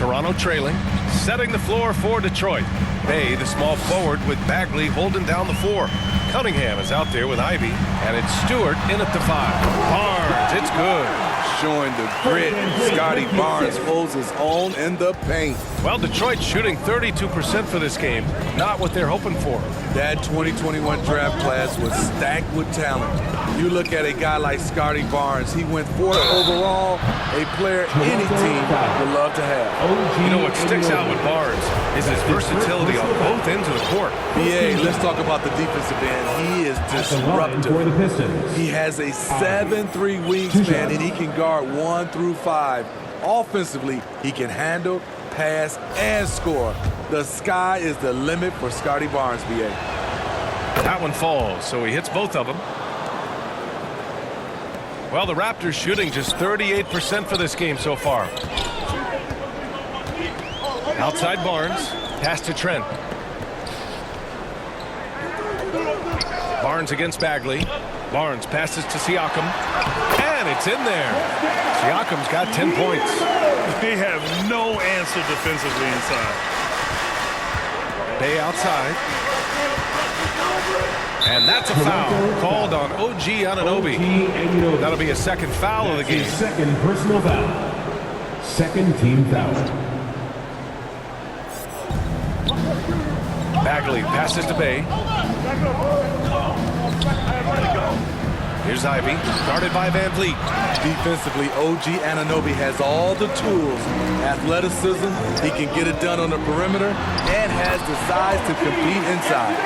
Toronto trailing, setting the floor for Detroit. Bay, the small forward, with Bagley holding down the 4. Cunningham is out there with Ivy, and it's Stewart in at the 5. Barnes, it's good. Showing the grit, Scotty Barnes holds his own in the paint. Well, Detroit shooting 32% for this game. Not what they're hoping for. That 2021 draft class was stacked with talent. You look at a guy like Scotty Barnes, he went 4th overall, a player any team would love to have. You know what sticks out with Barnes is his versatility on both ends of the court. BA, let's talk about the defensive end. He is disruptive. He has a 7'3" wingspan, and he can guard 1 through 5. Offensively, he can handle, pass, and score. The sky is the limit for Scotty Barnes, BA. That one falls, so he hits both of them. Well, the Raptors shooting just 38% for this game so far. Outside Barnes, pass to Trent. Barnes against Bagley. Barnes passes to Siakam, and it's in there. Siakam's got 10 points. They have no answer defensively inside. Bay outside. And that's a foul called on OG Anunoby. That'll be a second foul of the game. Second personal foul. Second team foul. Bagley passes to Bay. Here's Ivy, guarded by Van Vliet. Defensively, OG Anunoby has all the tools. Athleticism, he can get it done on the perimeter, and has the size to compete inside.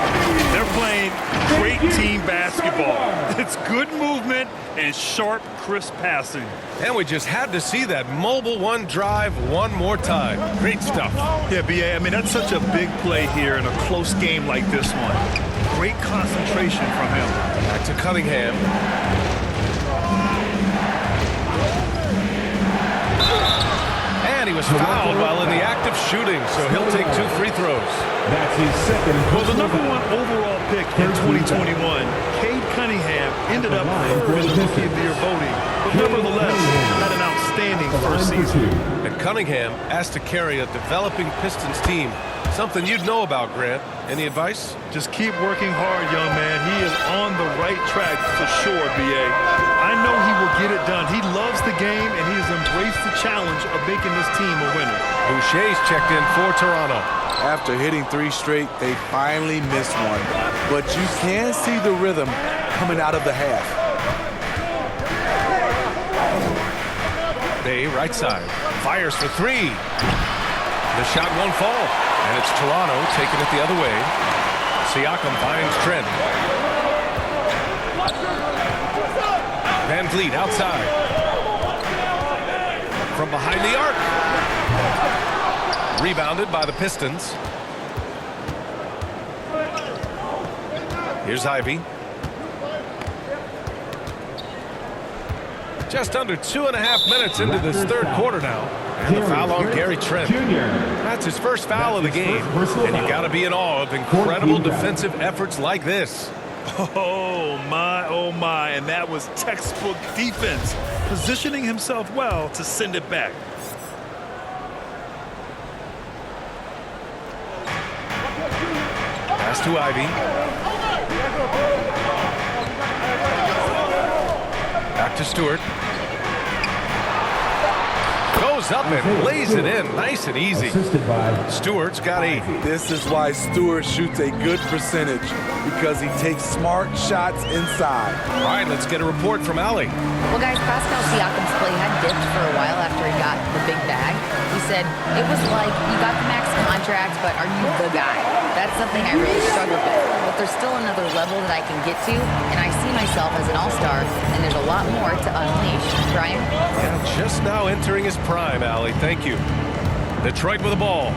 They're playing great team basketball. It's good movement and sharp, crisp passing. And we just had to see that mobile one drive one more time. Great stuff. Yeah, BA, I mean, that's such a big play here in a close game like this one. Great concentration from him. Back to Cunningham. And he was fouled while in the act of shooting, so he'll take 2 free throws. That's his second. Well, the #1 overall pick in 2021, Cade Cunningham, ended up third in Rookie of the Year voting, but nevertheless had an outstanding first season. And Cunningham asked to carry a developing Pistons team. Something you'd know about, Grant. Any advice? Just keep working hard, young man. He is on the right track for sure, BA. I know he will get it done. He loves the game, and he has embraced the challenge of making this team a winner. Boucher's checked in for Toronto. After hitting 3 straight, they finally missed one. But you can see the rhythm coming out of the half. Bay, right side. Fires for 3. The shot won't fall. And it's Toronto taking it the other way. Siakam finds Trent. Van Vliet outside. From behind the arc. Rebounded by the Pistons. Here's Ivy. Just under 2.5 minutes into this third quarter now. And the foul on Gary Trent. That's his first foul of the game. And you got to be in awe of incredible defensive efforts like this. Oh my, and that was textbook defense, positioning himself well to send it back. Pass to Ivy. Back to Stewart. Goes up and lays it in nice and easy. Stewart's got 8. This is why Stewart shoots a good percentage, because he takes smart shots inside. All right, let's get a report from Allie. Well, guys, Pascal Siakam's play had dipped for a while after he got the big bag. He said, it was like, you got the max contract, but are you the guy? That's something I really struggled with. But there's still another level that I can get to, and I see myself as an all-star, and there's a lot more to unleash. Brian? Yeah, just now entering his prime, Allie. Thank you. Detroit with the ball.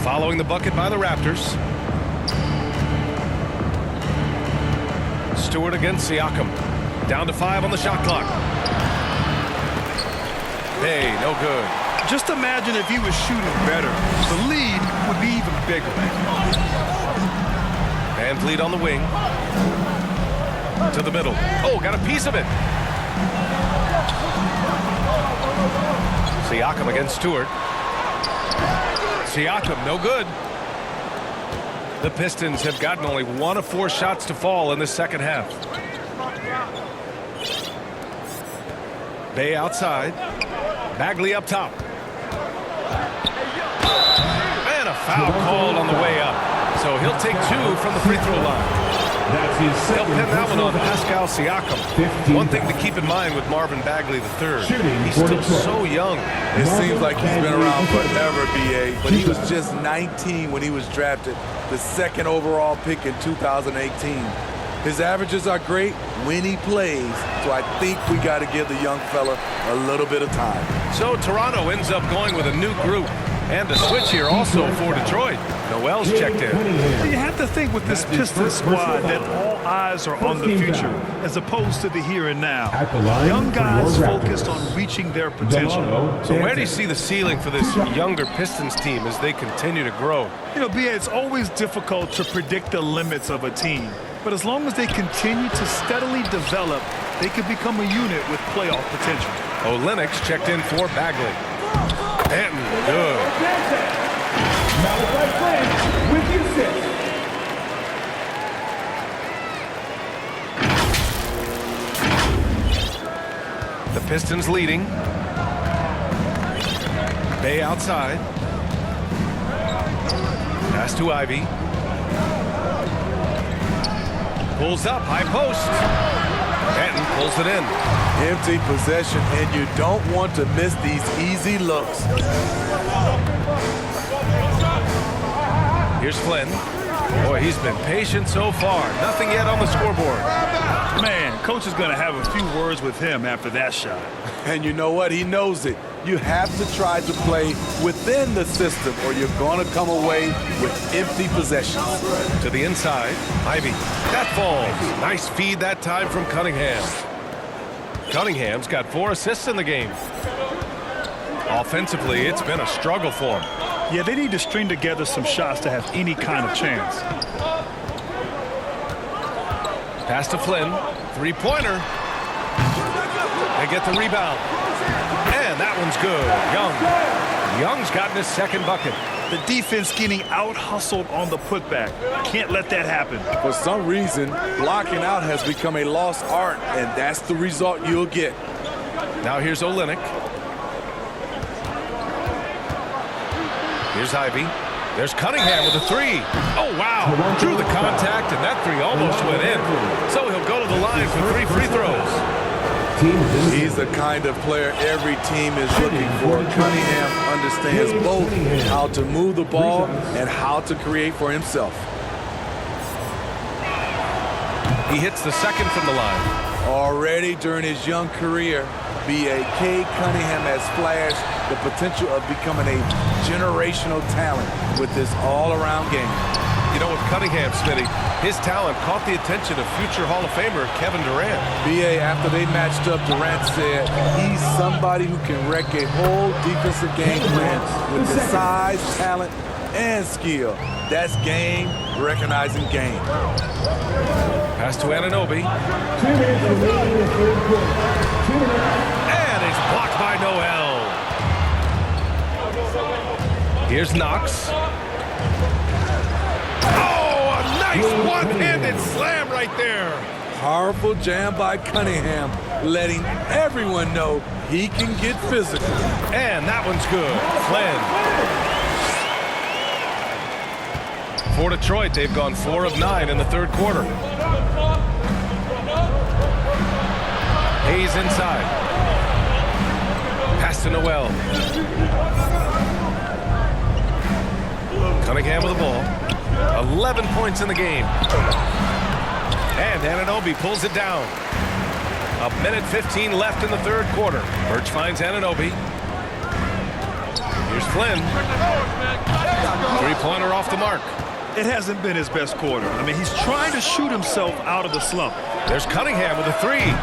Following the bucket by the Raptors. Stewart against Siakam. Down to 5 on the shot clock. Hey, no good. Just imagine if he was shooting better. The lead would be even bigger. Van Vliet on the wing. To the middle. Oh, got a piece of it. Siakam against Stewart. Siakam, no good. The Pistons have gotten only 1 of 4 shots to fall in the second half. Bay outside. Bagley up top. And a foul called on the way up. So he'll take 2 from the free throw line. That's his They'll second pin that one on personal Pascal Siakam. 15 One thing to keep in mind with Marvin Bagley III. Shooting He's for still Detroit. so young. It seems like he's been around forever, BA, but he was just 19 when he was drafted, the second overall pick in 2018. His averages are great when he plays, so I think we got to give the young fella a little bit of time. So Toronto ends up going with a new group. And a switch here also for Detroit. Noel's checked in. You have to think with this Pistons squad that all eyes are on the future as opposed to the here and now. At the line Young for guys your focused Raptors. on reaching their potential. So where do you see the ceiling for this younger Pistons team as they continue to grow? You know, BA, it's always difficult to predict the limits of a team. But as long as they continue to steadily develop, they could become a unit with playoff potential. Olynyk checked in for Bagley. Denton, good. Malachi Flynn with the assist. The Pistons leading. Bay outside. Pass to Ivy. Pulls up, high post. Denton pulls it in. Empty possession, and you don't want to miss these easy looks. Here's Flynn. Boy, he's been patient so far. Nothing yet on the scoreboard. Man, coach is going to have a few words with him after that shot. And you know what? He knows it. You have to try to play within the system or you're going to come away with empty possessions. To the inside, Ivy. That falls. Nice feed that time from Cunningham. Cunningham's got 4 assists in the game. Offensively, it's been a struggle for him. Yeah, they need to string together some shots to have any kind of chance. Pass to Flynn. Three-pointer. They get the rebound. And that one's good. Young's gotten his second bucket. The defense getting out-hustled on the putback. Can't let that happen. For some reason, blocking out has become a lost art, and that's the result you'll get. Now here's Olynyk. Here's Ivy. There's Cunningham with a 3. Oh, wow. Drew the contact, and that 3 almost went in. So he'll go to the line for 3 free throws. He's the kind of player every team is looking for. Cunningham understands both how to move the ball and how to create for himself. He hits the second from the line. Already during his young career, B.A.K. Cunningham has flashed the potential of becoming a generational talent with this all-around game. You know, with Cunningham, Smitty, his talent caught the attention of future Hall of Famer Kevin Durant. B.A., after they matched up, Durant said he's somebody who can wreck a whole defensive game plan with the size, talent, and skill. That's game recognizing game. Pass to Anunoby. 2 minutes remaining in the third quarter. 2 minutes. And it's blocked by Noel. Here's Knox. Oh, a nice one-handed slam right there. Powerful jam by Cunningham, letting everyone know he can get physical. And that one's good. Flynn. For Detroit, they've gone 4 of 9 in the third quarter. Hayes inside. Pass to Noel. Cunningham with the ball. 11 points in the game. And Anunoby pulls it down. 1:15 left in the third quarter. Birch finds Anunoby. Here's Flynn. Three-pointer off the mark. It hasn't been his best quarter. I mean, he's trying to shoot himself out of the slump. There's Cunningham with a 3.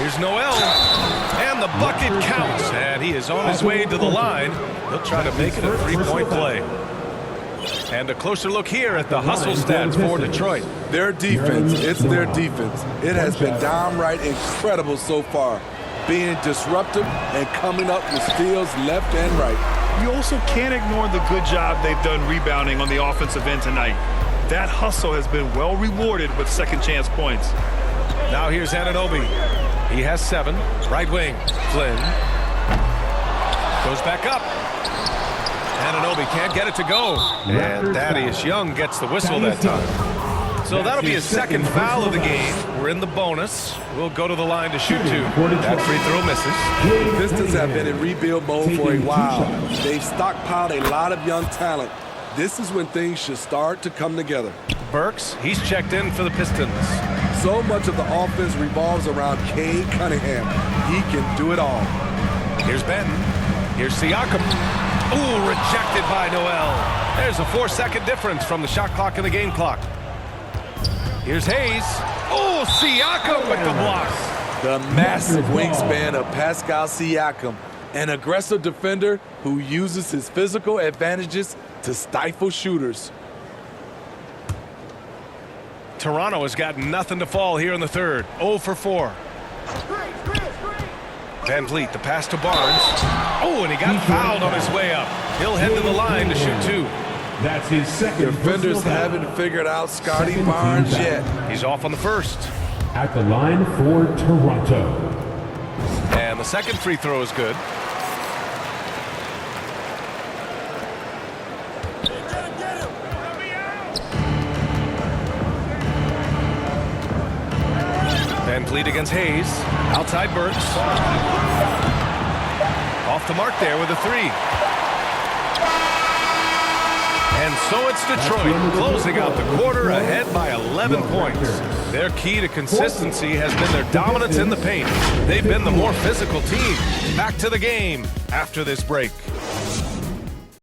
Here's Noel. And the bucket counts. And he is on his way to the line. He'll try to make it a 3-point play. And a closer look here at the hustle stats for Detroit. Their defense, it's their defense. It has been downright incredible so far, being disruptive and coming up with steals left and right. You also can't ignore the good job they've done rebounding on the offensive end tonight. That hustle has been well rewarded with second chance points. Now here's Anunoby. He has 7. Right wing. Flynn. Goes back up. Anunoby can't get it to go. And Thaddeus Young gets the whistle that time. So that'll be his second foul of the game. We're in the bonus. We'll go to the line to shoot 2. That free throw misses. The Pistons have been in rebuild mode for a while. They've stockpiled a lot of young talent. This is when things should start to come together. Burks, he's checked in for the Pistons. So much of the offense revolves around Cade Cunningham. He can do it all. Here's Benton. Here's Siakam. Ooh, rejected by Noel. There's a 4-second difference from the shot clock and the game clock. Here's Hayes. Oh, Siakam with the block. The massive wingspan of Pascal Siakam, an aggressive defender who uses his physical advantages to stifle shooters. Toronto has got nothing to fall here in the third. 0 for 4. Van Vliet, the pass to Barnes. Oh, and he got fouled on his way up. He'll head to the line to shoot 2. That's his second. Defenders haven't figured out Scotty Barnes yet. He's off on the first. At the line for Toronto. And the second free throw is good. Van Vliet against Hayes. Outside Burks. Off the mark there with a 3. And so it's Detroit closing out the quarter ahead by 11 points. Their key to consistency has been their dominance in the paint. They've been the more physical team. Back to the game after this break.